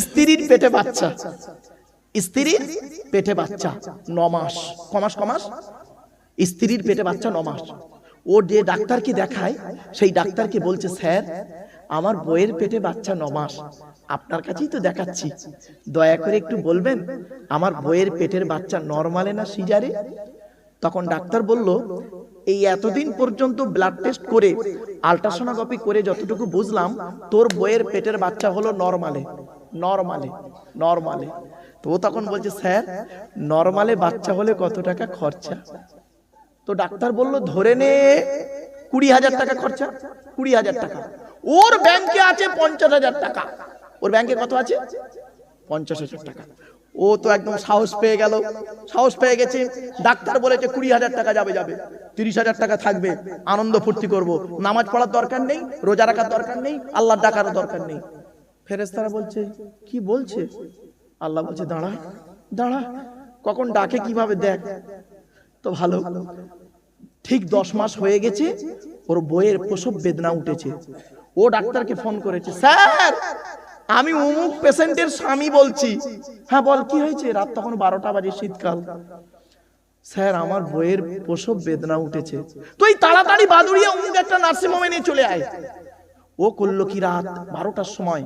স্ত্রীর পেটে বাচ্চা, স্ত্রীর পেটে বাচ্চা 9 মাস। কমাস স্ত্রীর পেটে বাচ্চা 9 মাস। ও যে ডাক্তারকে দেখায় সেই ডাক্তারকে বলছে, স্যার আমার বইয়ের পেটে বাচ্চা 9 মাস, আপনার কাছেই তো দেখাচ্ছি, দয়া করে একটু বলবেন আমার বইয়ের পেটের বাচ্চা নরমালে না সিজারে? তখন ডাক্তার বলল, এই এতদিন পর্যন্ত ব্লাড টেস্ট করে আল্ট্রাসোনোগ্রাফি করে যতটুকু বুঝলাম তোর বইয়ের পেটের বাচ্চা হলো নরমালে। তো ও তখন বলছে, স্যার নরমালে বাচ্চা হলে কত টাকা খরচা? তো ডাক্তার বলল, ধরে নে 20,000 টাকা খরচা। 20,000 টাকা। ওর ব্যাংকে আছে 50,000 টাকা। ওর ব্যাংকে কত আছে? 50,000 টাকা। ও তো একদম সাহস পেয়ে গেল, সাহস পেয়ে গেছে। ডাক্তার বলেছে 20,000 টাকা যাবে, 30,000 টাকা থাকবে, আনন্দ ফুর্তি করব, নামাজ পড়ার দরকার নেই, রোজা রাখার দরকার নেই, আল্লাহর ডাকার দরকার নেই। ফেরেশতারা বলছে, কি বলছে? আল্লাহ বলছে, দাঁড়া দাঁড়া, কখন ডাকে কিভাবে দেখ তো ভালো। ঠিক 10 মাস হয়ে গেছে, ওর বইয়ের প্রসব বেদনা উঠেছে। ও ডাক্তারকে ফোন করেছে, স্যার আমি অমুক পেশেন্টের স্বামী বলছি। হ্যাঁ বল, কি হয়েছে? রাত তখন 12টা বাজে, শীতকাল। স্যার আমার বইয়ের প্রসব বেদনা উঠেছে, তুই তাড়াতাড়ি বাদুড়িয়া অমুক একটা নার্সিং হোমে নিয়ে চলে আয়। ও করলো কি, রাত 12টার সময়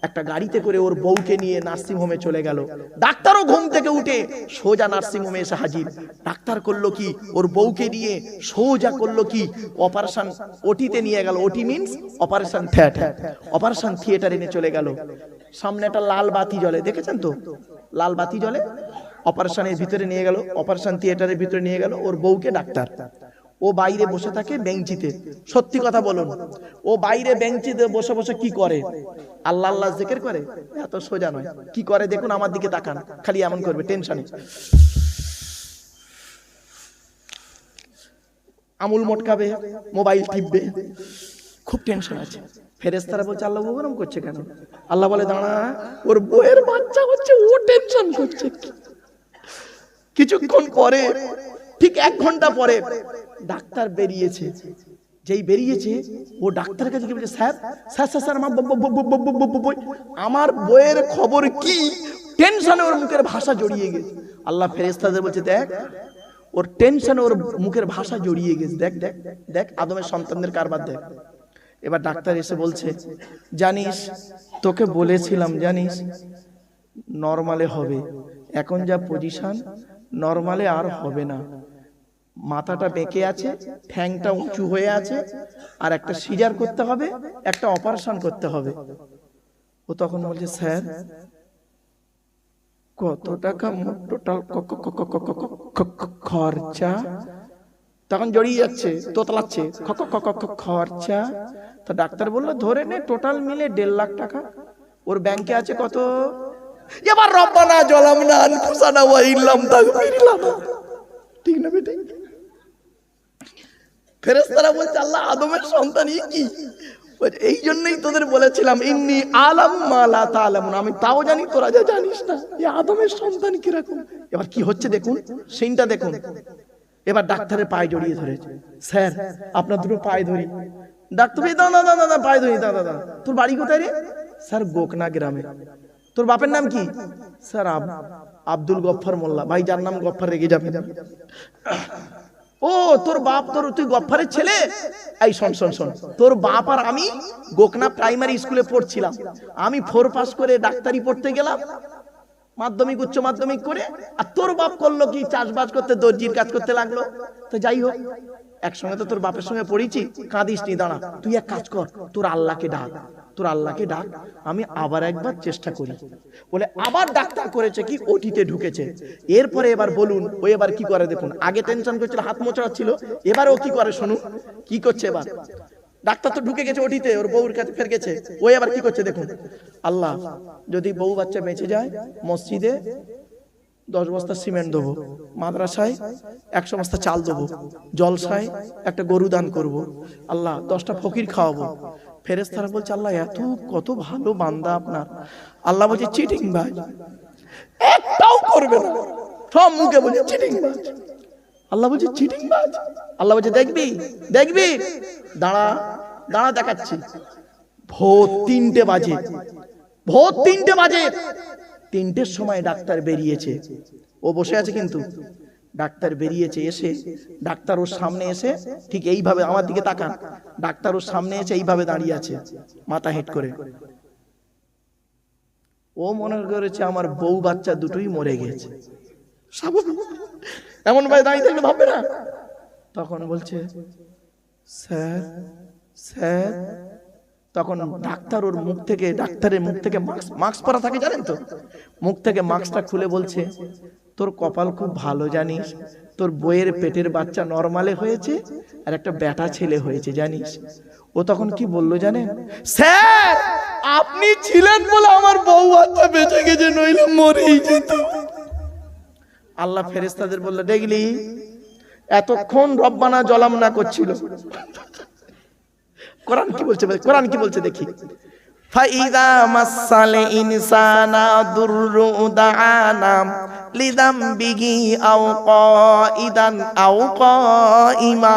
একটা গাড়িতে করে ওর বউকে নিয়ে নার্সিং হোমে চলে গেল। ডাক্তারও ঘুম থেকে উঠে সোজা নার্সিং হোমে এসে হাজির। ডাক্তার করলো কি, ওর বউকে নিয়ে সোজা করলো কি, অপারেশন ওটিতে নিয়ে গেল। ওটি মিন্স অপারেশন থিয়েটার। অপারেশন থিয়েটারে নিয়ে চলে গেল। সামনে একটা লাল বাতি জ্বলে, দেখেছেন তো লাল বাতি জ্বলে। অপারেশনের ভিতরে নিয়ে গেল, অপারেশন থিয়েটারের ভিতরে নিয়ে গেল ওর বউকে ডাক্তার। ও বাইরে বসে থাকে বেঞ্চিতে। সত্যি কথা বলুন, ও বাইরে বেঞ্চিতে বসে বসে কি করে? আল্লাহ আল্লাহ জিকির করে। এত সোজা নয়, কি করে দেখুন, আমার দিকে তাকান, খালি এমন করবে টেনশনে, আমুল মটকাবে, মোবাইল টিপবে, খুব টেনশন আছে। ফেরেশতারা বলছে, আল্লাহ ওরকম করছে কেন? আল্লাহ বলে, দাঁড়া, ওর বউয়ের বাচ্চা হচ্ছে, ও টেনশন করছে। কিছুক্ষণ পরে, ঠিক 1 ঘন্টা পরে ডাক্তার বেরিয়েছে। যেই বেরিয়েছে, ও ডাক্তারের কাছে কি বলছে, স্যার স্যার স্যার আমার বইয়ের খবর কি? টেনশনে ওর মুখের ভাষা জড়িয়ে গেছে। আল্লাহ ফেরেশতাদের বলছে, দেখ ওর টেনশনে ওর মুখের ভাষা জড়িয়ে গেছে, দেখ দেখ দেখ আদমের সন্তানদের কারবার দেখ। এবার ডাক্তার এসে বলছে, জানিস তোকে বলেছিলাম, জানিস নরমালে হবে, এখন যা পজিশন নরমালে আর হবে না। মাথাটা বেঁকে আছে, ঠ্যাংটা উঁচু হয়ে আছে, আর একটা সিজার করতে হবে, একটা অপারেশন করতে হবে। ও তখন বলছে, স্যার কত টাকা টোটাল খরচা? তখন জড়িয়ে যাচ্ছে, তোতলাচ্ছে, খরচা। তো ডাক্তার বললো, ধরে নে টোটাল মিলে 1.5 লাখ টাকা। ওর ব্যাংকে আছে কত? এবার রব্বানা জালামনা আনফুসানা ওয়া ইল্লাম তাগফির লানা, ঠিক না বেটা? ফেরেশতারা বলছে, আল্লাহ আদমের সন্তানই কি? এই জন্যই তোদের বলেছিলাম, ইন্নী আলামু মা লা তা'লামুন, আমি তাও জানি তোরা যা জানিস না। এই আদমের সন্তান কিরকম? এবার কি হচ্ছে দেখুন, সিনটা দেখুন। এবার ডাক্তারের পায়ে জড়িয়ে ধরেছে, স্যার আপনার দুটো পায়ে ধরি। ডাক্তার, দাদা দাদা পায়ে ধরি, দাদা দাদা। তোর বাড়ি কোথায় রে? স্যার গোকনা গ্রামে। তোর বাপের নাম কি? স্যার আব্দুল গফফার মোল্লা। ভাই যার নাম গফফার রেগে যাবে। ও তোর বাপ, তুই গফফারের ছেলে? এই শোন শোন শোন, তোর বাপ আর আমি গোকনা প্রাইমারি স্কুলে পড়ছিলাম। আমি 4 পাস করে ডাক্তারি পড়তে গেলাম, মাধ্যমিক উচ্চ মাধ্যমিক করে। আর তোর বাপ করলো কি, চাষবাস করতে, দর্জির কাজ করতে লাগলো। তো যাই হোক, একসঙ্গে তো তোর বাপের সঙ্গে পড়েছি, কাঁদিস নি। দাঁড়া, তুই এক কাজ কর, তোর আল্লাহকে ডাক, তোর আল্লাহকে ডাক, আমি আবার একবার চেষ্টা করি। বলে আবার ডাক্তার করেছে কি, ওটিতে ঢুকেছে। এরপরে এবার বলুন ও এবার কি করে দেখুন। আগে টেনশন করছিল, হাত মোচড়াচ্ছিল, এবার ও কি করে শুনুন কি করছে। এবার ডাক্তার তো ঢুকে গেছে ওটিতে, ওর বউর কাছে ফের গেছে। ও এবার কি করছে দেখুন। আল্লাহ যদি বউ বাচ্চা বেঁচে যায়, মসজিদে 10 বস্তা সিমেন্ট দেবো, মাদ্রাসায় 100 বস্তা চাল দেবো, জলসায় একটা গরু দান করব, আল্লাহ 10টা ফকির খাওয়াবো। ফেরেশতারা বলছে, আল্লাহ এত কত ভালো বান্দা আপনার। আল্লাহ বলছে, চিটিং বাজ, একটাও করবে না, সব মুখে বলছে চিটিং বাজ। আল্লাহ বলছে, চিটিং বাজ। আল্লাহ বলছে, দেখবি দেখবি, দাঁড়া দাঁড়া দেখাচ্ছি। ভোর 3টে বাজে ভোর 3টে বাজে, 3টের সময় ডাক্তার বেরিয়েছে, ও বসে আছে কিন্তু ডাক্তার বেরিয়েছে, এসে ডাক্তার ওর সামনে এসে ঠিক এইভাবে, আমার দিকে তাকান, ডাক্তার ওর সামনে এসে এইভাবে দাঁড়িয়ে আছে মাথা হেট করে। ও মনে করেছে আমার বউ বাচ্চা দুটোই মরে গেছে, এমন ভাবে দাঁড়িয়ে থাকলে ভাববে না। তখন বলছে স্যার স্যার, তখন ডাক্তার ওর মুখ থেকে, ডাক্তারের মুখ থেকে মাস্ক পরা থাকে জানেন তো, মুখ থেকে মাস্কটা খুলে বলছে তোর কপাল খুব ভালো জানিস, তোর বইয়ের পেটের বাচ্চা নরমালে হয়েছে আর একটা বেটা ছেলে হয়েছে জানিস। ও তখন কি বললো জানেন, স্যার আপনি ছিলেন বলে আমার বউ বাচ্চা বেঁচে গেছে, নইলে মরেই যেত। আল্লাহ ফেরেশতাদের বলল দেখলি এতক্ষণ রব্বানা জলাম না করছিল। কোরআন কি বলছে, কোরআন কি বলছে দেখি, ফাইদা মাসাল ইনসানা দুররু দাআনা লিযামবিহি আও কাইদান আও কাইমা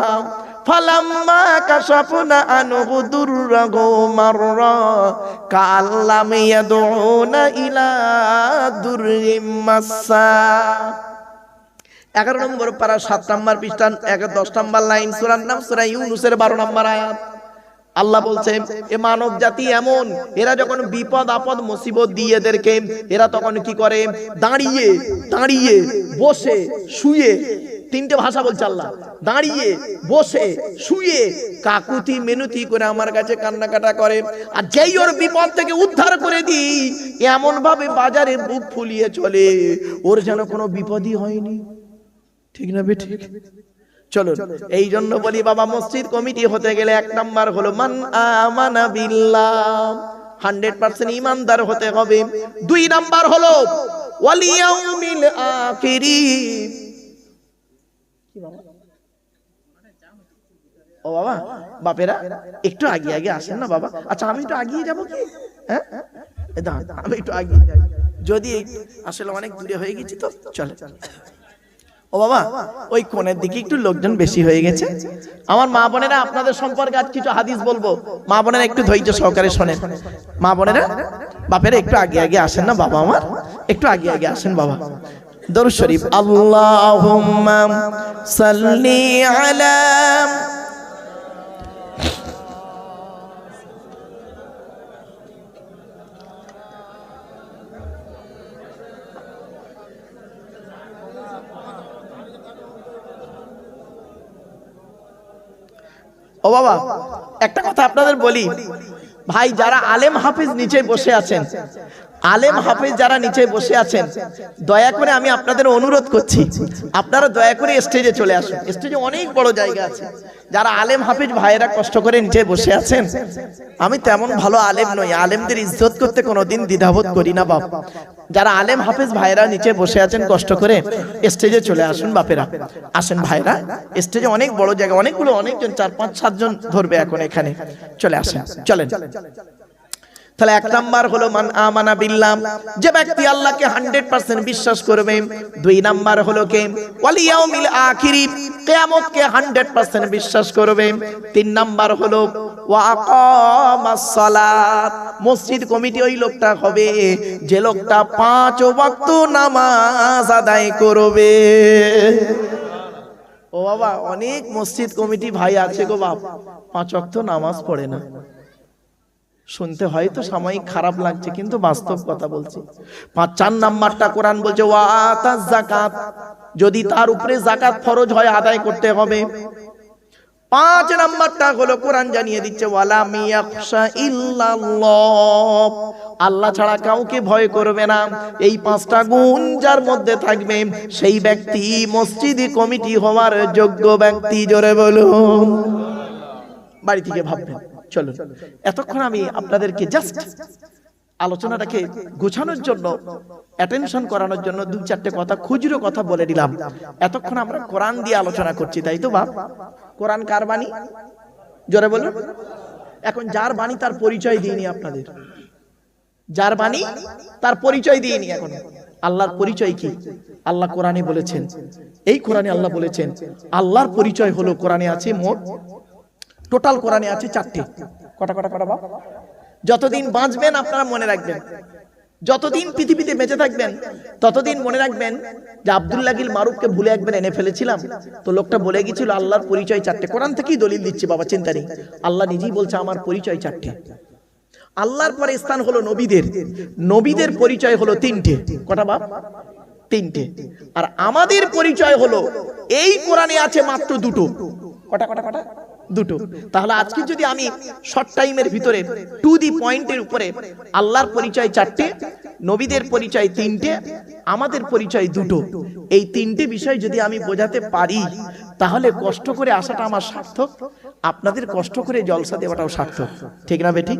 ফালাম্মা কাশাফনা আনহু দুররাহু মাররা কাল্লাম ইয়াদউনা ইলা দুররিম মাসা। 11 নম্বর পারা 7 নম্বর পৃষ্ঠা 10 নম্বর লাইন, সূরার নাম সূরা ইউনূসের 12 নম্বর আয়াত। আল্লাহ বলছে এ মানব জাতি এমন, এরা যখন বিপদ আপদ মুসিবত দিয়ে এদেরকে, এরা তখন কি করে, দাঁড়িয়ে দাঁড়িয়ে বসে শুয়ে, 3টে ভাষা বলছে আল্লাহ, দাঁড়িয়ে বসে শুয়ে কাকুতি মিনতি করে আমার কাছে কান্নাকাটা করে। আর যেই ওর বিপদ থেকে উদ্ধার করে দিই এমন ভাবে বাজারে বুক ফুলিয়ে চলে, ওর যেন কোনো বিপদই হয়নি। ঠিক না বেঠিক? চলো, এই জন্য বলি বাবা, মসজিদ কমিটি হতে গেলে 1 নাম্বার হলো মান আমানা বিল্লাহ, 100% ঈমানদার হতে হবে। 2 নাম্বার হলো ওয়াল ইয়াউমিল আখির। ও বাবা, বাপেরা একটু আগে আগে আসেন না বাবা। আচ্ছা আমি একটু আগিয়ে যাবো কি? হ্যাঁ আমি একটু আগিয়ে যাই, যদি আসলে অনেক দূরে হয়ে গেছি তো। চলে ও বাবা, ওই কোণের দিকে একটু লোকজন বেশি হয়ে গেছে। আমার মা বোনেরা, আপনাদের সম্পর্কে আজ কিছু হাদিস বলবো, মা বোনেরা একটু ধৈর্য সহকারে শোনেন। মা বোনেরা, বাপেরা একটু আগে আগে আসেন না বাবা, আমার একটু আগে আগে আসেন বাবা। দরুদ শরীফ, আল্লাহুম্মা সাল্লি আলা। ও বাবা, একটা কথা আপনাদের বলি ভাই, যারা আলেম হাফিজ নিচে বসে আছেন, আলেম হাফিজ যারা নিচে বসে আছেন, দয়া করে আমি আপনাদের অনুরোধ করছি, আপনারা দয়া করে স্টেজে চলে আসুন। স্টেজে অনেক বড় জায়গা আছে। যারা আলেম হাফিজ ভাইয়েরা কষ্ট করে নিচে বসে আছেন, আমি তেমন ভালো আলেম নই, আলেমদের ইজ্জত করতে কোনোদিন দ্বিধাবোধ করি না বাপ। যারা আলেম হাফিজ ভাইয়েরা নিচে বসে আছেন কষ্ট করে, স্টেজে চলে আসুন বাপেরা, আসেন ভাইরা। স্টেজে অনেক বড় জায়গা, অনেকগুলো, অনেকজন, 4, 5, 7 জন ধরবে এখন এখানে, চলে আসেন, চলেন। তাহলে 1 নাম্বার হলো মান আমানা বিল্লাহ, যে ব্যক্তি আল্লাহকে 100% বিশ্বাস করবে। 2 নাম্বার হলো কে, ওয়াল ইয়াউমিল আখির, কিয়ামতকে 100% বিশ্বাস করবে। 3 নাম্বার হলো ওয়া আকামাস সালাত, মসজিদ কমিটি ওই লোকটা হবে যে লোকটা 5 ওয়াক্ত নামাজ আদায় করবে। ও বাবা, অনেক মসজিদ কমিটি ভাই আছে গো বাপ, 5 ওয়াক্ত নামাজ পড়ে না। শুনতে হয়তো সাময়িক খারাপ লাগছে, কিন্তু বাস্তব কথা বলছি। 4 নাম্বারটা কোরআন বলছে ওয়া আতাজ যাকাত, যদি তার উপরে যাকাত ফরজ হয় আদায় করতে হবে। 5 নাম্বারটা হলো কোরআন জানিয়ে দিচ্ছে ওয়ালা মিয়াখশা ইল্লাল্লাহ, আল্লাহ ছাড়া কাউকে ভয় করবে না। এই 5টা গুণ যার মধ্যে থাকবে সেই ব্যক্তি মসজিদ কমিটি হওয়ার যোগ্য ব্যক্তি। জোরে বলুন, বাড়ি থেকে ভাববেন। চলো, এতক্ষণ আমি আপনাদেরকে জাস্ট আলোচনাটাকে গোছানোর জন্য, অ্যাটেনশন করানোর জন্য 2-4টে কথা, খুচরো কথা বলে দিলাম। এতক্ষণ আমরা কোরআন দিয়ে আলোচনা করছি, তাই তো বাপ? কোরআন কার বাণী? জোরে বলুন। এখন যার বাণী তার পরিচয় দিইনি আপনাদের, যার বাণী তার পরিচয় দিইনি। এখন আল্লাহর পরিচয় কি? আল্লাহ কোরআনে বলেছেন, এই কোরআনে আল্লাহ বলেছেন আল্লাহর পরিচয় হলো, কোরআনে আছে মোট, টোটাল কোরআনে আছে 4টে। কটা বাপ? যতদিন বাঁচবেন আপনারা মনে রাখবেন, যতদিন পৃথিবীতে বেঁচে থাকবেন ততদিন মনে রাখবেন যে আব্দুল্লাহ গিল মারুফকে ভুলে একবার এনে ফেলেছিলাম, তো লোকটা বলে গেছিল আল্লাহর পরিচয় চারটে। কোরআন থেকেই দলিল দিচ্ছে বাবা, চিন্তা নেই। আল্লাহ নিজেই বলছে আমার পরিচয় চারটে। আল্লাহর পরে স্থান হলো নবীদের, নবীদের পরিচয় হলো তিনটে। কটা বাপ? তিনটে। আর আমাদের পরিচয় হলো এই কোরআনে আছে মাত্র দুটো। কটা কটা কটা? দুটো। তাহলে আজকে যদি আমি শর্ট টাইমের ভিতরে টু দি পয়েন্টের উপরে আল্লাহর পরিচয় চারটে, নবীদের পরিচয় তিনটে, আমাদের পরিচয় দুটো, এই তিনটে বিষয় যদি আমি বোঝাতে পারি তাহলে কষ্ট করে আসাটা আমার সার্থক, আপনাদের কষ্ট করে জলসা দেওয়াটাও সার্থক। ঠিক না বেঠিক?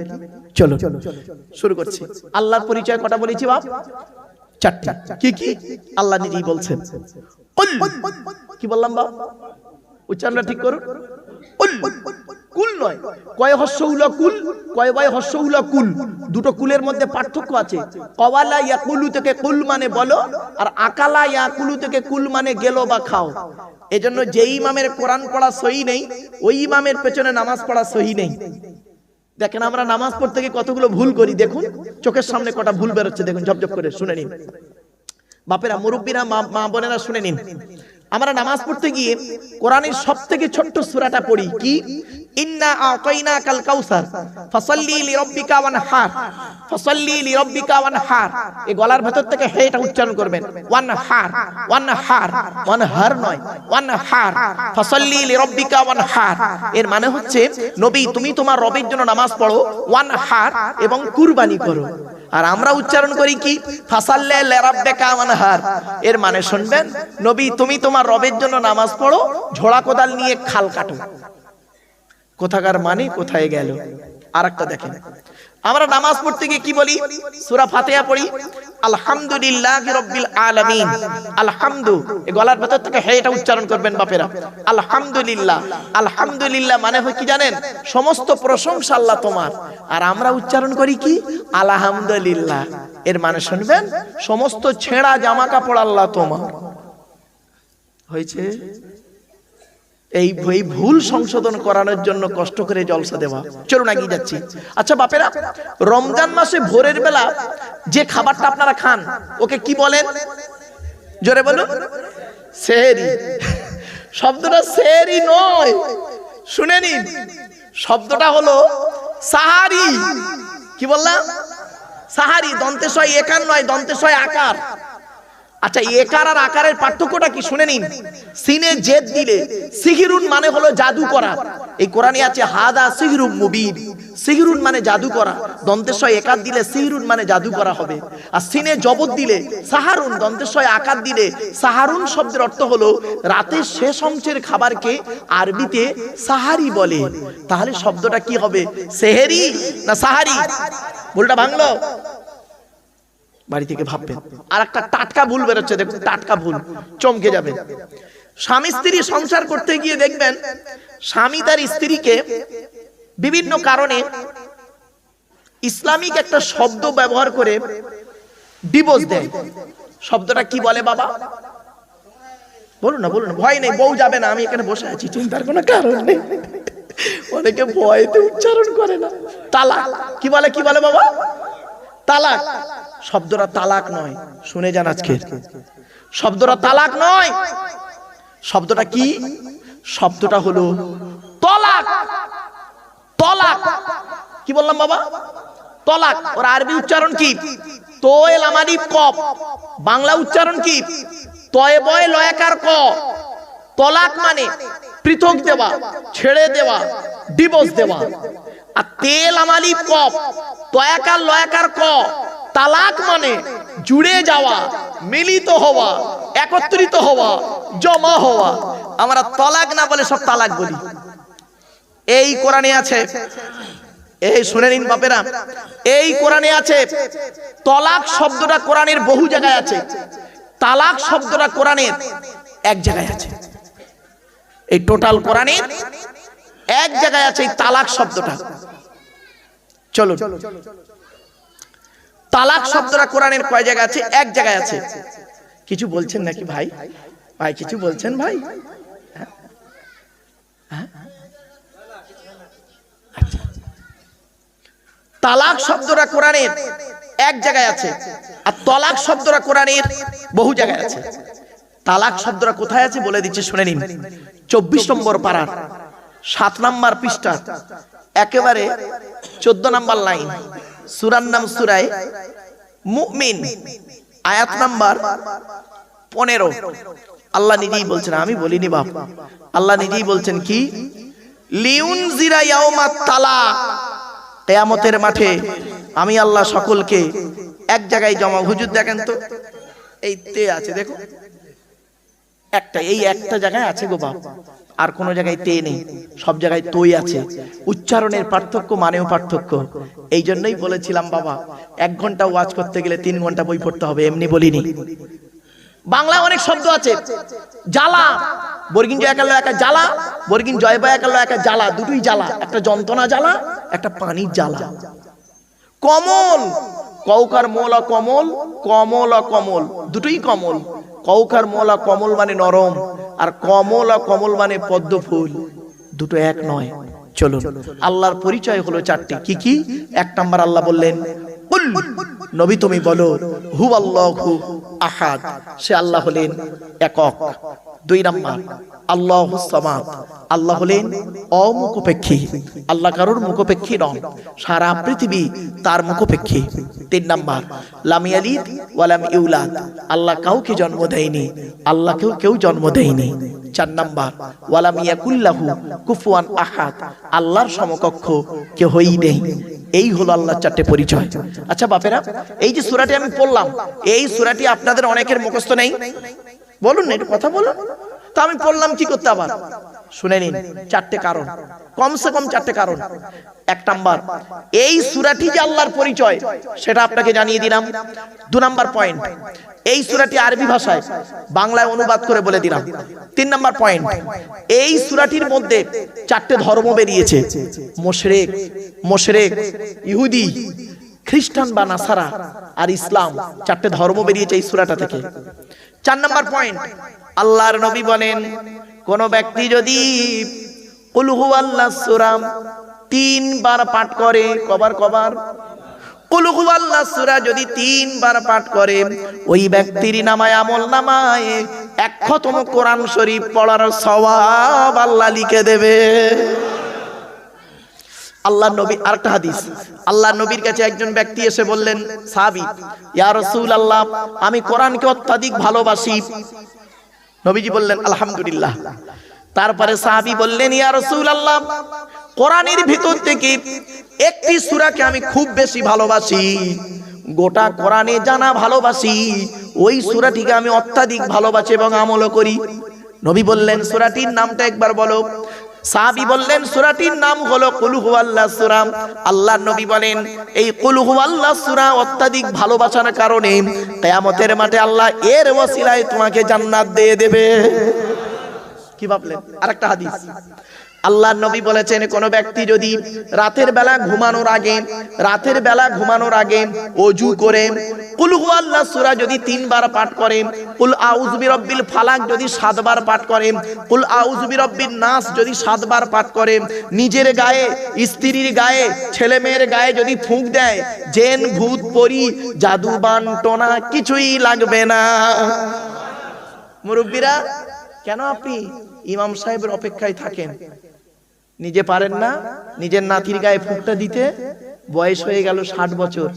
চলো শুরু করছি। আল্লাহর পরিচয় কটা বলেছি বাপ? চারটা। কি কি? আল্লাহ নিজেই বলছেন। কি বললাম বাপ? উচ্চারণটা ঠিক করুন। কুল নয়, কয় হস্যউলা কুল, কয় বয় হস্যউলা কুল, দুটো কুলের মধ্যে পার্থক্য আছে। কওয়ালা ইয়াকুলু থেকে কুল মানে বলো, আর আকালা ইয়াকুলু থেকে কুল মানে গেলো বা খাও। এজন্য যে ইমামের কোরআন পড়া সহি নেই, ওই ইমামের পেছনে নামাজ পড়া সহি নেই। দেখেন আমরা নামাজ পড়তে গিয়ে কতগুলো ভুল করি, দেখুন চোখের সামনে কটা ভুল বেরোচ্ছে, দেখুন ঝপঝপ করে শুনে নিন। বাপেরা, মুরব্বীরা, মা বোনেরা শুনে নিন। আমরা নামাজ পড়তে গিয়ে কোরআনের সবথেকে ছোট্ট সূরাটা পড়ি কি? ইন্না আতাইনাকাল কাউসার ফাসাল্লি লিরাব্বিকা ওয়ানহার, ফাসাল্লি লিরাব্বিকা ওয়ানহার। এই গলার ভেতর থেকে হেটা উচ্চারণ করবেন, ওয়ানহার, ওয়ানহার, ওয়ানহার নয়, ওয়ানহার, ফাসাল্লি লিরাব্বিকা ওয়ানহার। এর মানে হচ্ছে নবী তুমি তোমার রবের জন্য নামাজ পড়ো, ওয়ানহার এবং কুরবানি করো। আর আমরা উচ্চারণ করি কি? ফাসাল্লি লিরাব্বিকা ওয়ানহার। এর মানে শুনবেন, নবী তুমি তোমার রবের জন্য নামাজ পড়ো, ঝোড়া কোদাল নিয়ে খাল কাটো। কোথাকার মানে কোথায় গেল? আরেকটা দেখেন, আমরা নামাজ পড়তে গিয়ে কি বলি? সূরা ফাতিহা পড়ি, আলহামদুলিল্লাহি রাব্বিল আলামিন। আলহামদু, এই গলার ভেতর থেকে হেটা উচ্চারণ করবেন বাপেরা, আলহামদুলিল্লাহ। আলহামদুলিল্লাহ মানে হয় কি জানেন? সমস্ত প্রশংসা আল্লাহ তোমার। আর আমরা উচ্চারণ করি কি? আলহামদুলিল্লাহ। এর মানে শুনবেন, সমস্ত ছেঁড়া জামা কাপড় আল্লাহ তোমার। হয়েছে? এই ভুল সংশোধন করানোর জন্য কষ্ট করে জলসা দেওয়া। চলুন এগিয়ে যাচ্ছি। আচ্ছা বাপেরা, রমজান মাসে ভোরের বেলা যে খাবারটা আপনারা খান ওকে কি বলেন? জোরে বলুন। সেহরি। শব্দটা সেহরি নয়, শুনে নিন, শব্দটা হলো সাহারি। কি বললাম? সাহারি। দন্তেশয় একার নয়, দন্তেশয় আকার। আচ্ছা, একার আর আকারের পার্থক্যটা কি শুনে নিন। সিনে জেদ দিলে সিহিরুন মানে হলো জাদু করা। এই কোরআনে আছে হাদা সিহরুম মুবিন। সিহরুন মানে জাদু করা, দন্তেশয় একার দিলে সিহরুন মানে জাদু করা হবে। আর সিনে জবর দিলে সাহারুন, দন্তেশয় আকার দিলে সাহারুন শব্দের অর্থ হলো রাতের শেষ অংশের খাবারকে আরবিতে সাহারি বলে। তাহলে শব্দটা কি হবে? সেহেরি না সাহারি? ভুলটা ভাঙলো? বাড়ি থেকে ভাববেন। আর একটা টাটকা ভুল বেরোচ্ছে, দেখুন টাটকা ভুল, চমকে যাবে। স্বামী স্ত্রী সংসার করতে গিয়ে দেখবেন স্বামী তার স্ত্রীকে বিভিন্ন কারণে ইসলামিক একটা শব্দ ব্যবহার করে ডিভোর্স দেয়। শব্দটা কি বলে বাবা? বলুন না, বলুন না, ভয় নেই, বউ যাবে না, আমি এখানে বসে আছি, চিন্তার কোনো কারণ নেই। অনেকে ভয়তে উচ্চারণ করে না। তালাক। কি বলে? কি বলে বাবা? তালাক। শব্দটা তালাক নয়, শুনে যান আজকে, শব্দটা তালাক নয়। শব্দটা কি? শব্দটা হলো তলাক। তলাক। কি বললাম বাবা? তলাক। ওর আরবি উচ্চারণ কি? তোয়েল আমালিফ কফ। বাংলা উচ্চারণ কি? তয়ে বয় লয়াকার ক। তলাক মানে পৃথক দেওয়া, ছেড়ে দেওয়া, ডিভোর্স দেওয়া। আর তেল আমালিফ কফ, তয়াকার লয়াকার ক। তালাক মানে জুড়ে যাওয়া, মিলিত হওয়া, একত্রিত হওয়া, জমা হওয়া। আমরা তলাক না বলে সব তালাক বলি। এই কোরআনে আছে, এই শুনে নিন বাপেরা, এই কোরআনে আছে। তলাক শব্দটা কোরআনের বহু জায়গায় আছে, তালাক শব্দটা কোরআনের এক জায়গায় আছে। এই টোটাল কোরআনের এক জায়গায় আছে এই তালাক শব্দটা। চলো, তালাক শব্দটা কোরআনের কয় জায়গায় আছে? এক জায়গায় আছে। কিছু বলছেন নাকি ভাই? ভাই কিছু বলছেন ভাই? তালাক শব্দটা কোরআনের এক জায়গায় আছে, আর তলাক শব্দটা কোরআনের বহু জায়গায় আছে। তালাক শব্দটা কোথায় আছে বলে দিচ্ছি, শুনে নিন। 24 নম্বর পারার 7 নম্বর পৃষ্ঠা একেবারে 14 নম্বর লাইন, সূরার নাম সূরায়ে মুমিন, আয়াত নাম্বার 15। আল্লাহ নিজেই বলছেন, আমি বলিনি বাপ, আল্লাহ নিজেই বলছেন কি, লিউনজিরা ইয়াউমাত তালাক, কিয়ামতের মাঠে আমি আল্লাহ সকলকে এক জায়গায় জমা। হুজুর দেখেন তো, এই তে আছে, দেখো একটা, এই একটা জায়গায় আছে গো বাপ, আর কোন জায়গায় তে নেই, সব জায়গায় তোই আছে। উচ্চারণের পার্থক্য, মানেও পার্থক্য। এই জন্যই বলেছিলাম বাবা, 1 ঘন্টা ওয়াজ করতে গেলে 3 ঘন্টা বই পড়তে হবে, এমনি বলিনি। বাংলায় অনেক শব্দ আছে, জ্বালা, বর্গিন জয় একাল একা জ্বালা, বর্গিন জয় বা একাল একা জ্বালা, দুটোই জ্বালা, একটা যন্ত্রণা জ্বালা, একটা পানির জ্বালা। কমল, কৌকার মোলা কমল, কমল কমল, দুটোই কমল। কৌকার মোলা কমল মানে নরম, আর কমল কমল মানে পদ্ম ফুল, দুটো এক নয়। চলুন, আল্লাহর পরিচয় হলো 4টি। কি কি? 1 নাম্বার আল্লাহ বললেন, কুল, নবী তুমি বলো, হুয়াল্লাহু আহাদ, সে আল্লাহ হলেন একক। 2 নাম্বার আল্লাহুস সামাদ, আল্লাহ হলেন অমুখপেক্ষী, আল্লাহ কারোর মুখপেক্ষী নন, সারা পৃথিবী তার মুখপেক্ষী। 3 নাম্বার লাম ইয়ালিদ ওয়া লাম ইউলাদ, আল্লাহ কাউকে জন্ম দেয়নি, আল্লাহকেও কেউ জন্ম দেয়নি। 4 নাম্বার ওয়ালাম ইয়াকুল্লাহু কুফুয়ান আহাদ, আল্লাহর সমকক্ষ কেউই নেই। এই হলো আল্লাহর 4টে পরিচয়। আচ্ছা বাপেরা, এই যে সূরাটি আমি পড়লাম, এই সূরাটি আপনাদের অনেকের মুখস্থ নেই, বলুন না, একটু কথা বলুন তো। আমি পড়লাম কি করতে, আবার শুনে নিন। 4টে কারণ, কমসে কম 4টে কারণ। 1 নাম্বার, এই সূরাটি যে আল্লাহর পরিচয় সেটা আপনাকে জানিয়ে দিলাম। 2 নাম্বার পয়েন্ট, এই সূরাটি আরবি ভাষায়, বাংলায় অনুবাদ করে বলে দিলাম। 3 নাম্বার পয়েন্ট, এই সূরাটির মধ্যে 4টে ধর্ম বেরিয়েছে, মুশরিক, ইহুদি, খ্রিস্টান বা নাসারা আর ইসলাম, 4টে ধর্ম বেরিয়েছে এই সূরাটা থেকে। 4 নাম্বার পয়েন্ট, আল্লাহর নবী বলেন, কোন ব্যক্তি যদি কুল হুয়াল্লাহু সূরা 3 বার পাঠ করে, কবার কুল হুয়াল্লাহু সূরা যদি 3 বার পাঠ করে, ওই ব্যক্তির নামায়, আমল নামায় 1 খতম কোরআন শরীফ পড়ার সওয়াব আল্লাহ লিখে দেবে। আল্লাহ নবী, আরেকটা হাদিস, আল্লাহ নবীর কাছে একজন ব্যক্তি এসে বললেন, সাহাবী, ইয়া রাসূলুল্লাহ, আমি কোরআনকে অত্যাধিক ভালোবাসি। নবীজি বললেন আলহামদুলিল্লাহ। তারপরে সাহাবী বললেন, ইয়া রাসূলুল্লাহ, কোরআনের ভিতর থেকে একটি সূরাকে আমি খুব বেশি ভালোবাসি, গোটা কোরআনে জানা ভালোবাসি, ওই সূরাটিকে আমি অত্যাধিক ভালোবাসি এবং আমলও করি। নবী বললেন, সূরাটির নামটা একবার বলো। সাহাবী বললেন, সূরাটির নাম হলো কুল হুয়াল্লাহু সূরা। আল্লাহর নবী বলেন, এই কুল হুয়াল্লাহু সূরা অত্যাধিক ভালোবাসার কারণে কিয়ামতের মাঠে আল্লাহ এর ওসিলায় তোমাকে জান্নাত দিয়ে দেবে। কি ভাবলেন? আরেকটা হাদিস, আল্লাহর নবী বলেছেন, কোন ব্যক্তি যদি রাতের বেলা ঘুমানোর আগে ওযু করে কুল হুয়াল্লাহু সূরা যদি 3 বার পাঠ করে, কুল আউযু বিরাব্বিল ফালাক যদি 7 বার পাঠ করে, কুল আউযু বিরাব্বিন নাস যদি 7 বার পাঠ করে, নিজের গায়ে, স্ত্রীর গায়ে, ছেলে মেয়ের গায়ে যদি ফুঁক দেয়, জিন ভূত পরি জাদু বানটোনা কিছুই লাগবে না। মুরব্বিরা, কেন আপনি ইমাম সাহেবের অপেক্ষায় থাকেন? নিজে পারেন না নিজের নাতির গায়ে ফুঁকটা দিতে? বয়স হয়ে গেল 60 বছর,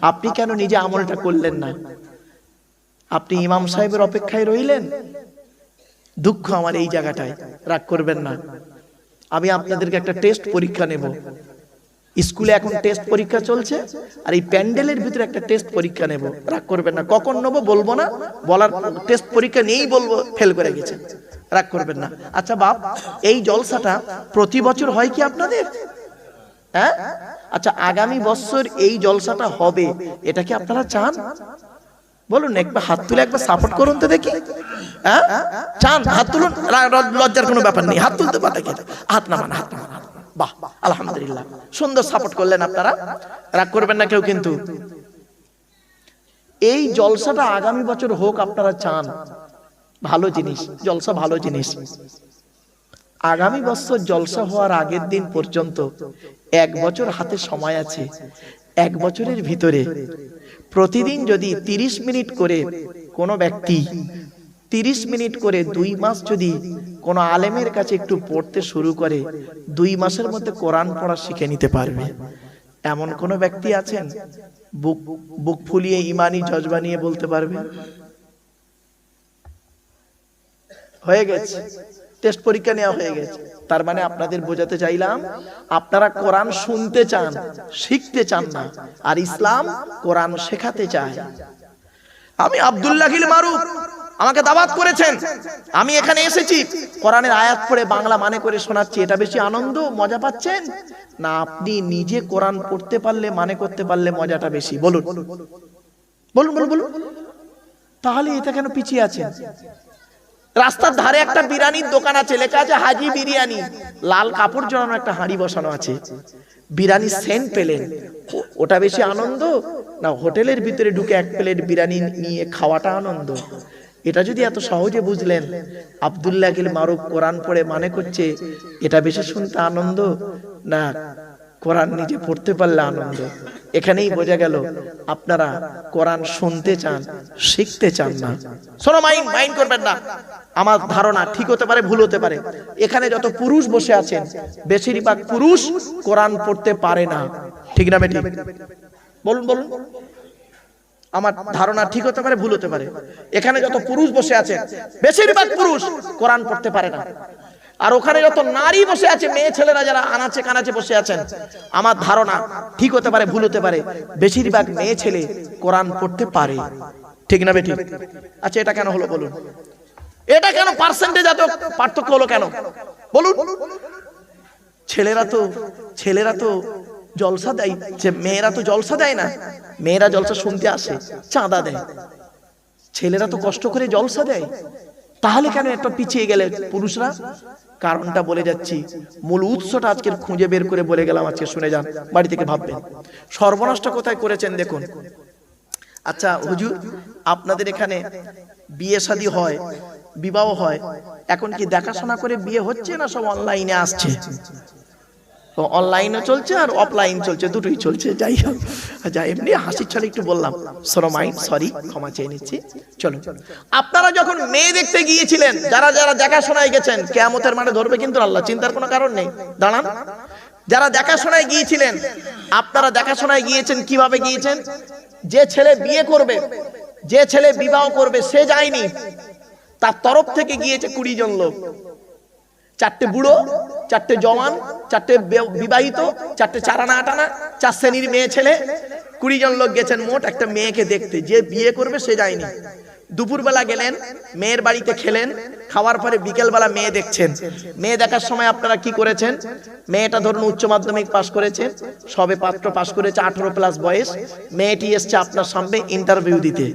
আপনি কেন নিজে আমলটা করলেন না? আপনি ইমাম সাহেবের অপেক্ষায় রইলেন। দুঃখ আমার এই জায়গাটায়, রাগ করবেন না। আমি আপনাদেরকে একটা টেস্ট পরীক্ষা নেব। স্কুলে এখন টেস্ট পরীক্ষা চলছে, আর এই প্যান্ডেলের ভিতরে একটা টেস্ট পরীক্ষা নেব। রাগ করবেন না, কখন নেব বলবো না, বলার টেস্ট পরীক্ষা নিয়েই বলবো ফেল করে গেছে, রাগ করবেন না। আচ্ছা বাপ, এই জলসাটা প্রতি বছর হয় কি আপনাদের? হ্যাঁ, আচ্ছা আগামী বছর এই জলসাটা হবে, এটা কি আপনারা চান? বলুন, একবার হাত তুলে একবার সাপোর্ট করুন তো দেখি। হ্যাঁ চান? হাত তুলুন, লজ্জার কোনো ব্যাপার নেই, হাত তুলতে পারে। হাত নামান, হাত নামান। বাহ, আলহামদুলিল্লাহ, সুন্দর সাপোর্ট করলেন আপনারা, রাগ করবেন না কেউ। কিন্তু এই জলসাটা আগামী বছর হোক, আপনারা চান, ভালো জিনিস, জলসা ভালো জিনিস। আগামী বছর জলসা হওয়ার আগের দিন পর্যন্ত 1 বছর হাতে সময় আছে। এক বছরের ভিতরে প্রতিদিন যদি 30 মিনিট করে কোনো ব্যক্তি 30 মিনিট করে 2 মাস যদি কোনো আলেমের কাছে একটু পড়তে শুরু করে 2 মাসের মধ্যে কোরআন পড়া শিখে নিতে পারবে। এমন কোনো ব্যক্তি আছেন বুক ফুলিয়ে ইমানি জজবা নিয়ে বলতে পারবে? হয়ে গেছে, টেস্ট পরীক্ষা নেওয়া হয়ে গেছে। তার মানে আপনাদের বোঝাতে চাইলাম, আপনারা কোরআন শুনতে চান, শিখতে চান না, আর ইসলাম কোরআন শেখাতে চায়। আমি আব্দুল্লাহিল মারুফ, আমাকে দাওয়াত করেছেন, আমি এখানে এসেছি, কোরআনের আয়াত পড়ে বাংলা মানে করে শোনাচ্ছি। এটা বেশি আনন্দ, মজা পাচ্ছেন না আপনি নিজে কোরআন পড়তে পারলে, মানে করতে পারলে মজাটা বেশি? বলুন বলুন বলুন বলুন। তাহলে এটা কেন পিছিয়ে আছেন? রাস্তার ধারে একটা বিরিয়ানির দোকান আছে, লেখা আছে হাজি বিরিয়ানি, লাল কাপড় জড়ানো একটা হাঁড়ি বসানো আছে। বিরিয়ানির সেন্ট পেলেন, ওটা বেশি আনন্দ না হোটেলের ভিতরে ঢুকে 1 প্লেট বিরিয়ানি নিয়ে খাওয়াটা আনন্দ? এটা যদি এত সহজে বুঝলেন, আব্দুল্লাহিল মারুফ কোরআন পড়ে মানে করছে, এটা বেশি শুনতে আনন্দ না কোরআন নিজে পড়তে পারলে আনন্দ? এখানেই বোঝা গেল আপনারা কোরআন শুনতে চান, শিখতে চান না। শোনো, মাইন্ড করবেন না, আমার ধারণা ঠিক হতে পারে, ভুল হতে পারে। এখানে যত পুরুষ বসে আছেন, বেশিরভাগ পুরুষ কোরআন পড়তে পারে না, ঠিক না বেটি? বলুন বলুন। আমার ধারণা ঠিক হতে পারে, ভুল হতে পারে। এখানে যত পুরুষ বসে আছেন, বেশিরভাগ পুরুষ কোরআন পড়তে পারে না। আর ওখানে যত নারী বসে আছে, মেয়ে ছেলেরা যারা আনাচে কানাচে বসে আছেন, আমার ধারণা ঠিক হতে পারে, ভুল হতে পারে, বেশিরভাগ মেয়ে ছেলে কোরআন পড়তে পারে, ঠিক না বেটি? আচ্ছা, এটা কেন হলো বলুন? এটা কেন পার্সেন্টেজ এত পার্থক্য হলো কেন বলুন? ছেলেরা তো জলসা দেয়, মেয়েরা তো জলসা দেয় না। মেয়েরা জলসা শুনতে আসে, চাঁদা দেয়, ছেলেরা তো কষ্ট করে জলসা দেয়। তাহলে কেন একটা পিছিয়ে গেলে পুরুষরা? কারণটা বলে যাচ্ছি, মূল উৎসটা আজকের খুঁজে বের করে বলে গেলাম, আজকে শুনে যান, বাড়ি থেকে ভাববেন সর্বনাশটা কোথায় করেছেন দেখুন। আচ্ছা হুজুর, আপনাদের এখানে বিয়ে শাদী হয়, বিবাহ হয়, এখন কি দেখাশোনা করে বিয়ে হচ্ছে না সব অনলাইনে আসছে? তো অনলাইনও চলছে আর অফলাইন চলছে, দুটোই চলছে। যাই হোক, যা এমনি হাসির ছলে একটু বললাম, সরি, ক্ষমা চেয়ে নিচ্ছি। চলো, আপনারা যখন মেয়ে দেখতে গিয়েছিলেন, যারা যারা দেখাশোনায় গেছেন, কিয়ামতের মাঠে ধরবে কিন্তু আল্লাহ, চিন্তার কোনো কারণ নেই, দাঁড়ান। যারা দেখাশোনায় গিয়েছিলেন, আপনারা দেখাশোনায় গিয়েছেন, কিভাবে গিয়েছেন? যে ছেলে বিয়ে করবে, যে ছেলে বিবাহ করবে, সে যায়নি, তার তরফ থেকে গিয়েছে 20 জন লোক। 4টে বুড়ো, 4টে জওয়ান, 4টে বিবাহিত, 4টে চারানা আটানা, 4 শ্রেণীর মেয়ে ছেলে, 20 জন লোক গেছেন মোট একটা মেয়েকে দেখতে। যে বিয়ে করবে সে যায়নি। দুপুরবেলা গেলেন, মেয়ের বাড়িতে খেলেন, খাওয়ার পরে বিকেলবেলা মেয়ে দেখছেন। মেয়ে দেখার সময় আপনারা কি করেছেন? মেয়েটা ধরুন উচ্চ মাধ্যমিক পাশ করেছে, সবে পাত্র পাশ করেছে, 18+ বয়স। মেয়েটি এসছে আপনার সামনে ইন্টারভিউ দিতে।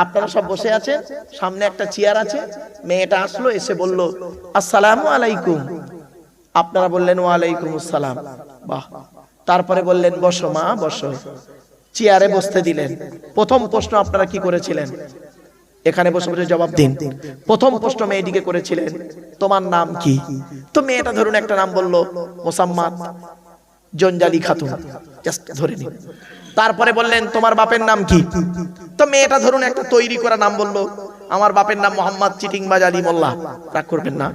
আপনারা সব বসে আছেন, সামনে একটা চেয়ার আছে। মেয়েটা আসলো, এসে বলল আসসালামু আলাইকুম। আপনারা বললেন ওয়ালাইকুম আসসালাম। বাহ। তারপরে বললেন বসো মা, বসো। চেয়ারে বসতে দিলেন। প্রথম প্রশ্ন আপনারা কি করেছিলেন? এখানে বসে বসে জবাব দিন। প্রথম প্রশ্ন মেয়েটিকে করেছিলেন, তোমার নাম কি? তো মেয়েটা ধরুন একটা নাম বলল, মোসাম্মাত জঞ্জালি খাতুন, জাস্ট ধরে নিন। তারপরে বললেন তোমার বাপের নাম কি? তো মেয়েটা ধরুন একটা তৈরি করা নাম বলল, আমার বাপের নাম মোহাম্মদ চিটিংবাজ আলী মোল্লা। রাগ করবেন না,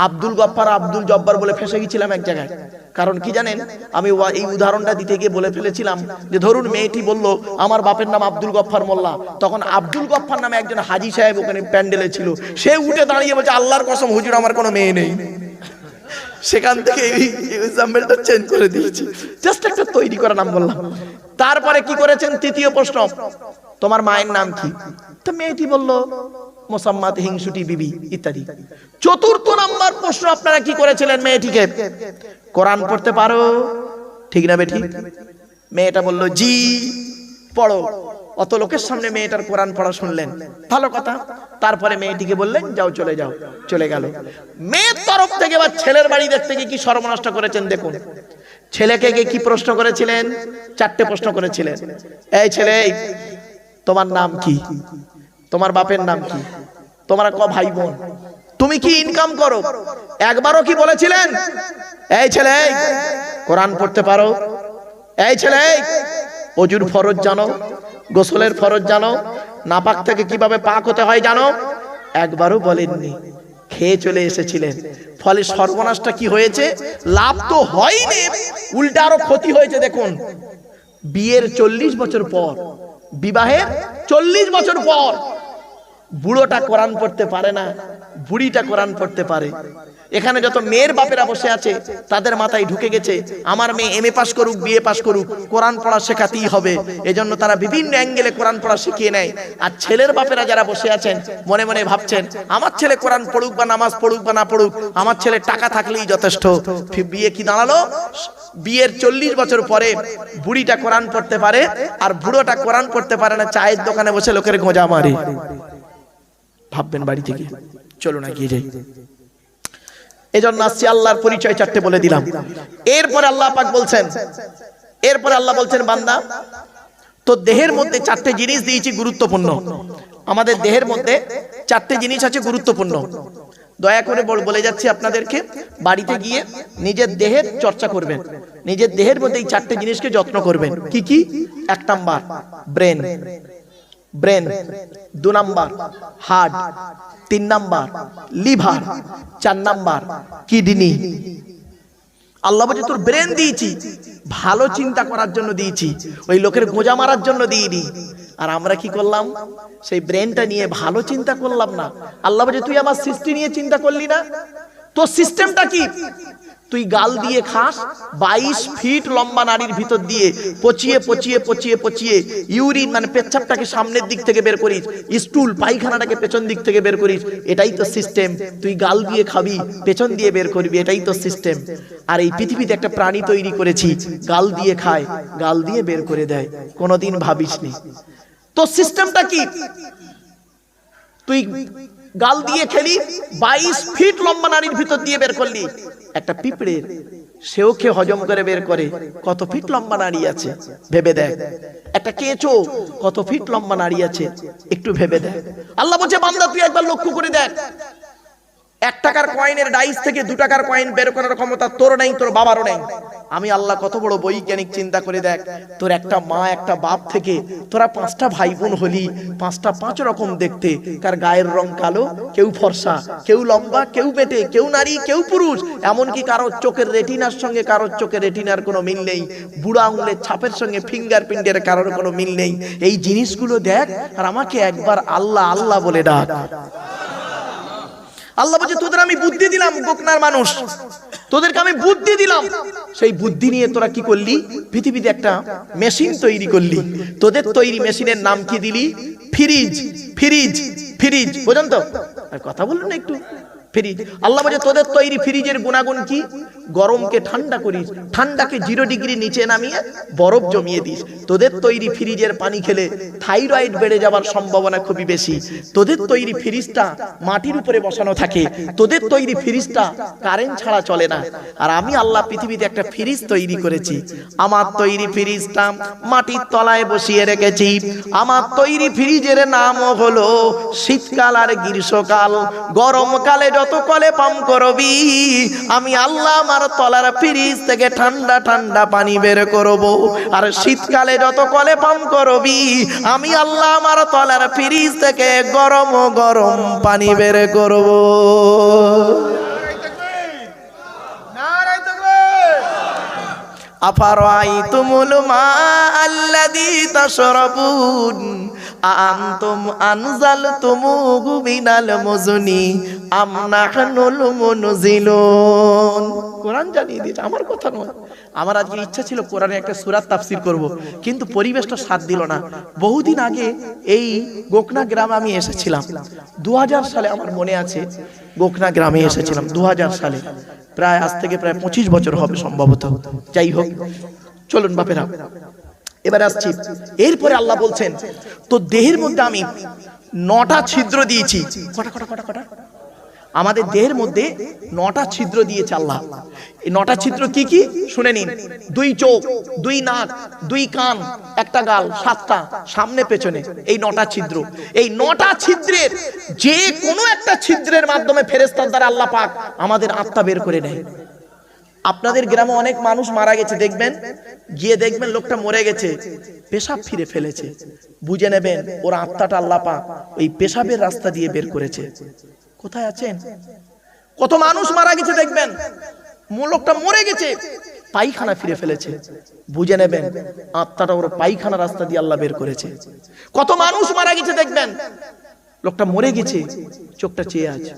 আব্দুল গফফার আব্দুল জব্বার বলে ফেসে গেছিলাম এক জায়গায়। কারণ কি জানেন, আমি এই উদাহরণটা দিতে গিয়ে বলে ফেলেছিলাম যে ধরুন মেয়েটি বলল আমার বাপের নাম আব্দুল গফফার মোল্লা, তখন আব্দুল গফফার নামে একজন হাজি সাহেব ওখানে প্যান্ডেলে ছিল, সে উঠে দাঁড়িয়ে বলছে আল্লাহর কসম হুজুর আমার কোনো মেয়ে নেই। সেখান থেকে এই এক্সাম্পলটা চেঞ্জ করে দিয়েছি, জাস্ট একটা তৈরি করা নাম বললাম। তারপরে কি করেছেন? তৃতীয় প্রশ্ন, তোমার মায়ের নাম কি? তো মেয়েটি বলল মোসাম্মাত হিংসুটি বিবি ইত্যাদি। চতুর্থ নাম্বার প্রশ্ন আপনারা কি করেছিলেন? মেয়েটিকে কোরআন পড়তে পারো, ঠিক না বেটি? মেয়েটা বলল জি, পড়ো। অত লোকের সামনে মেয়েটার কোরআন পড়া শুনলেন, ভালো কথা। তারপরে মেয়েটিকে বললেন যাও, চলে যাও, চলে গেল। মেয়ের তরফ থেকে বা ছেলের বাড়ি দেখতে গিয়ে কি সর্বনাশটা করেছেন দেখুন। ছেলেকে গিয়ে কি প্রশ্ন করেছিলেন? 4টে প্রশ্ন করেছিলেন। এই ছেলে, তোমার নাম কি? তোমার বাপের নাম কি? তোমরা ক ভাই বোন? তুমি কি ইনকাম করো? একবারও কি বলেছিলেন এই ছেলে কোরআন পড়তে পারো? এই ছেলে অজুর ফরজ জানো, গোসলের ফরজ জানো, নাপাক থেকে কিভাবে পাক হতে হয় জানো? একবারও বলেননি, খেয়ে চলে এসেছিলেন। ফলে সর্বনাশটা কি হয়েছে? লাভ তো হয়নি, উল্টা আরো ক্ষতি হয়েছে। দেখুন, বিয়ের 40 বছর পর, বিবাহের 40 বছর পর বুড়োটা কোরআন পড়তে পারে না, বুড়িটা কোরআন পড়তে পারে। এখানে যত মেয়ের বাপেরা বসে আছে তাদের মাথায় ঢুকে গেছে আমার মেয়ে এমএ পাস করুক, বিএ পাস করুক, কোরআন পড়া শেখাতেই হবে। এজন্য তারা বিভিন্ন অ্যাঙ্গেলে কোরআন পড়া শিখিয়ে নেয়। আর ছেলের বাপেরা যারা বসে আছেন মনে মনে ভাবছেন আমার ছেলে কোরআন পড়ুক বা নামাজ পড়ুক বা না পড়ুক, আমার ছেলে টাকা থাকলেই যথেষ্ট। বিয়ে কি দাঁড়ালো? বিয়ের 40 বছর পরে বুড়িটা কোরআন পড়তে পারে আর বুড়োটা কোরআন পড়তে পারে না, চায়ের দোকানে বসে লোকের গোঁজা মারে। ভাববেন বাড়ি থেকে, চলো না গিয়ে যাই। এজন্য আসছি, আল্লাহর পরিচয় চারটে বলে দিলাম। এরপরে আল্লাহ পাক বলছেন, এরপরে আল্লাহ বলছেন বান্দা তো দেহের মধ্যে চারটে জিনিস দিয়েছি গুরুত্বপূর্ণ। আমাদের দেহের মধ্যে চারটে জিনিস আছে গুরুত্বপূর্ণ। দয়া করে বলে যাচ্ছি আপনাদেরকে, বাড়িতে গিয়ে নিজের দেহের চর্চা করবেন, নিজের দেহের মধ্যে এই চারটে জিনিসকে যত্ন করবেন। কি কি? 1 number brain, brain. 2 number heart, 3 number liver, 4 number kidney. Allah বলে তোর ব্রেন দিয়েছি ভালো চিন্তা করার জন্য দিয়েছি, ওই লোকের গোঁজা মারার জন্য দিইনি। আর আমরা কি করলাম? সেই ব্রেনটা নিয়ে ভালো চিন্তা করলাম না। আল্লাহ বলে তুই আমার সৃষ্টি নিয়ে চিন্তা করলি না? তোর সিস্টেমটা কি? তুই গাল দিয়ে খাস, 22 ফিট লম্বা নারীর ভিতর দিয়ে পচিয়ে পচিয়ে পচিয়ে পচিয়ে ইউরিন মানে পেচ্ছাপটাকে সামনের দিক থেকে বের করিস, স্টুল পায়খানাটাকে পেছন দিক থেকে বের করিস। এটাই তো সিস্টেম। তুই গাল দিয়ে খাবি, পেছন দিয়ে বের করবি, এটাই তো সিস্টেম। আর এই পৃথিবীতে একটা প্রাণী তৈরি করেছি, গাল দিয়ে খায়, গাল দিয়ে বের করে দেয়। কোনোদিন ভাবিসনি তোর সিস্টেমটা কি? তুই গাল দিয়ে খেলি, 22 ফিট লম্বা নারীর ভিতর দিয়ে বের করলি। একটা পিঁপড়ের, সেও খেয়ে হজম করে বের করে, কত ফিট লম্বা নারী আছে ভেবে দেখ। একটা কেঁচো কত ফিট লম্বা নারী আছে একটু ভেবে দেখ। আল্লাহ বলছে বান্দা তুই একবার লক্ষ্য করে দেখ, 1 টাকার কয়েনের ডাইস থেকে 2 টাকার কয়েন বের করার ক্ষমতা তোর নেই, তোর বাবারও নেই। আমি আল্লাহ কত বড় বৈজ্ঞানিক, চিন্তা করে দেখ। তোর একটা মা একটা বাপ থেকে তোরা 5টা ভাই বোন হলি, 5টা 5 রকম দেখতে। কার গায়ের রং কালো, কেউ ফর্সা, কেউ লম্বা, কেউ বেটে, কেউ নারী, কেউ পুরুষ। এমনকি কারোর চোখের রেটিনার সঙ্গে কারোর চোখের রেটিনার কোনো মিল নেই, বুড়া আঙুলের ছাপের সঙ্গে ফিঙ্গারপ্রিন্টের কারোর কোনো মিল নেই। এই জিনিসগুলো দেখ আর আমাকে একবার আল্লাহ আল্লাহ বলে ডাক। আল্লাহ বলছে তোদের আমি বুদ্ধি দিলাম, গোকনার মানুষ, তোদেরকে আমি বুদ্ধি দিলাম। সেই বুদ্ধি নিয়ে তোরা কি করলি? পৃথিবীতে একটা মেশিন তৈরি করলি। তোদের তৈরি মেশিনের নাম কি দিলি? ফ্রিজ। ফ্রিজ, ফ্রিজ বুঝুন তো, আর কথা বলুন না একটু। ফ্রিজ, আল্লাহ বলে তোদের তৈরি ফ্রিজের গুণাগুণ কি? গরমকে ঠান্ডা করিস, ঠান্ডাকে 0 ডিগ্রি নিচে নামিয়ে বরফ জমিয়ে দিস। তোদের তৈরি ফ্রিজের পানি খেলে থাইরয়েড বেড়ে যাওয়ার সম্ভাবনা খুবই বেশি। তোদের তৈরি ফ্রিজটা মাটির উপরে বসানো থাকে, তোদের তৈরি ফ্রিজটা কারেন্ট ছাড়া চলে না। আর আমি আল্লাহ পৃথিবীতে একটা ফ্রিজ তৈরি করেছি। আমার তৈরি ফ্রিজটা মাটির তলায় বসিয়ে রেখেছি। আমার তৈরি ফ্রিজের নাম হলো শীতকাল আর গ্রীষ্মকাল। গরমকালে যত কলে পাম্প করবি, আমি আল্লাহ আমার তলার ফ্রিজ থেকে ঠান্ডা ঠান্ডা পানি বের করব। আর শীতকালে যত কলে পাম্প করবি, আমি আল্লাহ আমার তলার ফ্রিজ থেকে গরম গরম পানি বের করব। আফারাইতুমুল মা আল্লাযী তাশরাবুন আনতুম আনজালতুমুহু মিনাল মুজনি আম নাহনুল মুনজিলুন। কোরআন জানিয়ে দিয়েছে, আমার কথা নয়। আমার আজকে ইচ্ছা ছিল কোরআনে একটা সূরা তাফসীর করব, কিন্তু পরিবেশটা সাথ দিল না। বহুদিন আগে এই গোকনা গ্রামে আমি এসেছিলাম 2000 সালে, আমার মনে আছে গোকনা গ্রামে এসেছিলাম 2000 সালে। প্রায় আজ থেকে প্রায় 25 বছর হবে সম্ভবত। যাই হোক, চলুন বাপেরা এবার আসছি। এরপরে আল্লাহ বলছেন তো দেহের মধ্যে আমি 9টা ছিদ্র দিয়েছি। কটা কটা কটা কটা? আমাদের দেহের মধ্যে 9টা ছিদ্র দিয়েছে আল্লাহ। এই 9টা ছিদ্র কি কি শুনে নিন। 2 চোখ, 2 নাক, 2 কান, একটা গাল, 7টা সামনে পেছনে, এই 9টা ছিদ্র। এই 9টা ছিদ্রের যে কোনো একটা ছিদ্রের মাধ্যমে ফেরেশতার দ্বারা আল্লাহ পাক আমাদের আত্মা বের করে নেয়। আপনাদের গ্রামে অনেক মানুষ মারা গেছে, দেখবেন গিয়ে দেখবেন লোকটা মরে গেছে, পেশাব ফিরে ফেলেছে, বুঝে নেবেন ওর আত্মাটা আল্লাহ পাক ওই পেশাবের রাস্তা দিয়ে বের করেছে। কোথায় আছেন? কত মানুষ মারা গেছে দেখবেন লোকটা মরে গেছে, পায়খানা ফিরে ফেলেছে, বুঝে নেবেন আত্মাটা ওর পায়খানা রাস্তা দিয়ে আল্লাহ বের করেছে। কত মানুষ মারা গেছে দেখবেন লোকটা মরে গেছে, চোখটা চেয়ে আছে,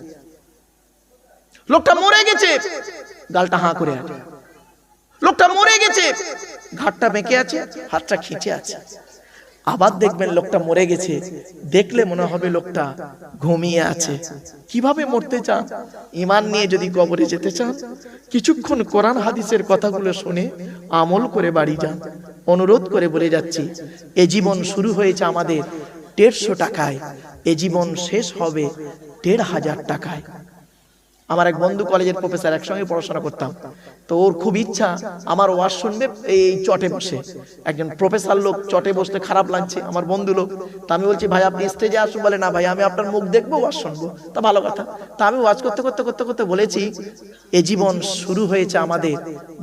লোকটা মরে গেছে, গালটা হাঁ করে আছে, লোকটা মরে গেছে, ঘাটটা বেঁকে আছে, হাতটা খিঁচে আছে। আবার দেখবেন লোকটা মরে গেছে, দেখলে মনে হবে লোকটা ঘুমিয়ে আছে। কিভাবে মরতে চান? ঈমান নিয়ে যদি কবরে যেতে চান, কিছুক্ষণ কোরআন হাদিসের কথাগুলো শুনে আমল করে বাড়ি যান। অনুরোধ করে বলে যাচ্ছি, এ জীবন শুরু হয়েছে আমাদের 150 টাকায়, এ জীবন শেষ হবে 1500 টাকায়। আমার এক বন্ধু কলেজের প্রফেসর, একসঙ্গে পড়াশোনা করতাম, তো ওর খুব ইচ্ছা আমার ওয়াজ শুনবে এই চটে বসে। একজন প্রফেসর লোক চটে বসতে খারাপ লাগছে, আমার বন্ধু লোক। তা আমি বলছি ভাই আপনি স্টেজে আসুন, বলে না ভাই আমি আপনার মুখ দেখবো, ওয়াজ শুনবো। তা ভালো কথা। তা আমি ওয়াজ করতে করতে করতে করতে বলেছি, এ জীবন শুরু হয়েছে আমাদের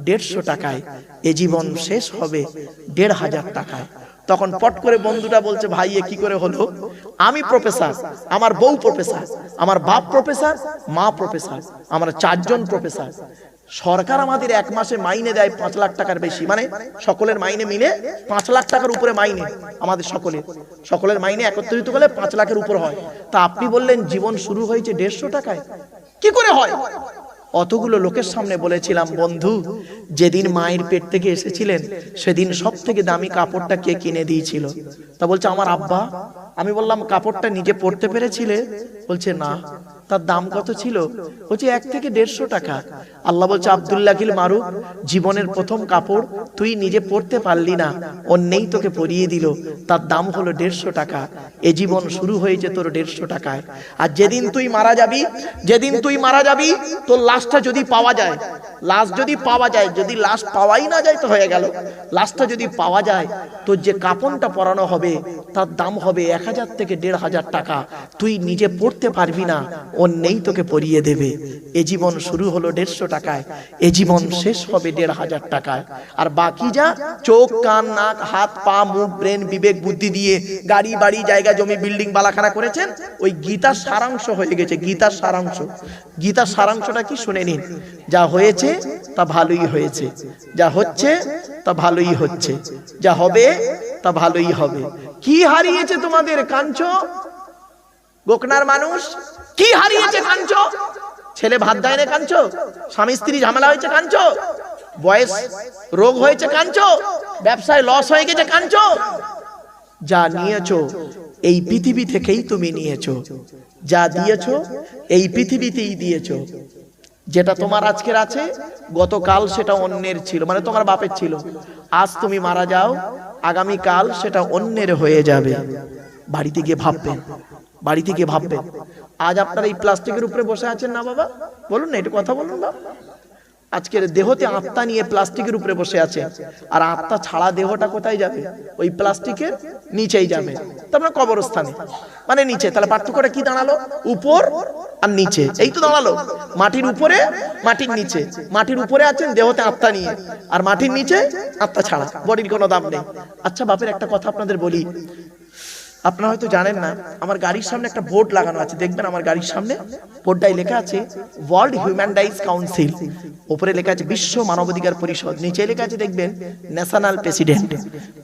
150 টাকায়, এ জীবন শেষ হবে 1500 টাকায়। তখন পট করে বন্ধুটা বলছে, ভাই এ কি করে হলো? আমি প্রফেসর, আমার বউ প্রফেসর, আমার বাপ প্রফেসর, মা প্রফেসর, আমরা 4 জন প্রফেসর। সরকার আমাদের এক মাসে মাইনে দেয় 5 লাখ টাকার বেশি, মানে সকলের মাইনে মিলে 5 লাখ টাকার উপরে মাইনে আমাদের সকলের মাইনে একত্রিত করলে 5 লাখের উপর হয়। তা আপনি বললেন জীবন শুরু হয়েছে 150 টাকায়, কি করে হয়? অতগুলো লোকের সামনে বলেছিলাম, বন্ধু যেদিন মায়ের পেট থেকে এসেছিলেন সেদিন সব থেকে দামি কাপড়টা কে কিনে দিয়েছিল? তা বলছে আমার আব্বা। আমি বললাম কাপড়টা নিজে পরতে পেরেছিলে? বলছে না। তার দাম কত ছিল? বলছে 1 থেকে 150 টাকা। আল্লাহ বলছে আব্দুল্লাহিল মারুফ, জীবনের প্রথম কাপড় তুই নিজে পরতে পারলি না, অন্যেই তোকে পরিয়ে দিল, তার দাম হলো 150 টাকা। এ জীবন শুরু হয়েছে তোর 150 টাকায়। আর যেদিন তুই মারা যাবি তোর লাশটা যদি পাওয়া যায়, যদি লাশ পাওয়াই না যায় তো হয়ে গেল। লাশটা যদি পাওয়া যায়, তোর যে কাপড়টা পরানো হবে তার দাম হবে 1000 থেকে 1500 টাকা। তুই নিজে পড়তে পারবি না, অন্যেই তোকে পরিয়ে দেবে। এ জীবন শুরু হলো 150 টাকায়, এ জীবন শেষ হবে 1500 টাকায়। আর বাকি যা চোখ কান নাক হাত পা মুখ ব্রেন বিবেক বুদ্ধি দিয়ে গাড়ি বাড়ি জায়গা জমি বিল্ডিং বালাখানা করেছেন, ওই গীতার সারাংশ হয়ে গেছে। গীতার সারাংশটা কি শুনে নিন। যা হয়েছে তা ভালোই হয়েছে, যা হচ্ছে তা ভালোই হচ্ছে, যা হবে তা ভালোই হবে। কি হারিয়েছে তোমাদের? কাঁদছো গোকনার মানুষ, কি হারিয়েছে? কাঁদছো ছেলে ভাত দেয় না, কাঁদছো স্বামী স্ত্রী ঝামেলা হয়েছে, কাঁদছো বয়স রোগ হয়েছে, কাঁদছো ব্যবসায় লস হয়ে গেছে, কাঁদছো। যা নিয়েছো এই পৃথিবী থেকেই তুমি নিয়েছো, যা দিয়েছো এই পৃথিবীতেই দিয়েছো। যেটা তোমার আজকের আছে, গতকাল সেটা অন্যের ছিল, মানে তোমার বাপের ছিল। আজ তুমি মারা যাও, আগামীকাল সেটা অন্যের হয়ে যাবে। বাড়িতে গিয়ে ভাববেন। আজ আপনারা এই প্লাস্টিকের উপরে বসে আছেন না বাবা? বলুন না, একটু কথা বলুন বাবা। আজকের দেহতে আত্মা নিয়ে প্লাস্টিকের উপরে বসে আছে, আর আত্মা ছাড়া দেহটা কোথায় যাবে? ওই প্লাস্টিকের নিচেই যাবে, তারপরে কবরস্থানে, মানে নিচে। তাহলে পার্থক্যটা কি দাঁড়ালো? উপর আর নিচে, এই তো দাঁড়ালো। মাটির উপরে মাটির নিচে, মাটির উপরে আছেন দেহতে আত্মা নিয়ে, আর মাটির নিচে আত্মা ছাড়া, বডির কোনো দাম নেই। আচ্ছা বাপের একটা কথা আপনাদের বলি, আপনারা হয়তো জানেন না, আমার গাড়ির সামনে একটা বোর্ড লাগানো আছে, দেখবেন আমার গাড়ির সামনে বোর্ডটাই লেখা আছে ওয়ার্ল্ড হিউম্যান রাইটস কাউন্সিল। উপরে লেখা আছে বিশ্ব মানবাধিকার পরিষদ, নিচে লেখা আছে দেখবেন ন্যাশনাল প্রেসিডেন্ট।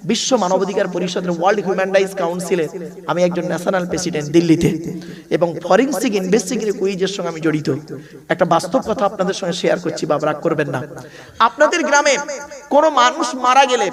বিশ্ব মানবাধিকার পরিষদের ওয়ার্ল্ড হিউম্যান রাইটস কাউন্সিলের আমি একজন ন্যাশনাল প্রেসিডেন্ট দিল্লিতে, এবং ফরেনসিক ইনভেস্টিগেটিভ কুইজের সঙ্গে আমি জড়িত। একটা বাস্তব কথা আপনাদের সঙ্গে শেয়ার করছি, বাবা রাগ করবেন না। আপনাদের গ্রামে কোনো মানুষ মারা গেলে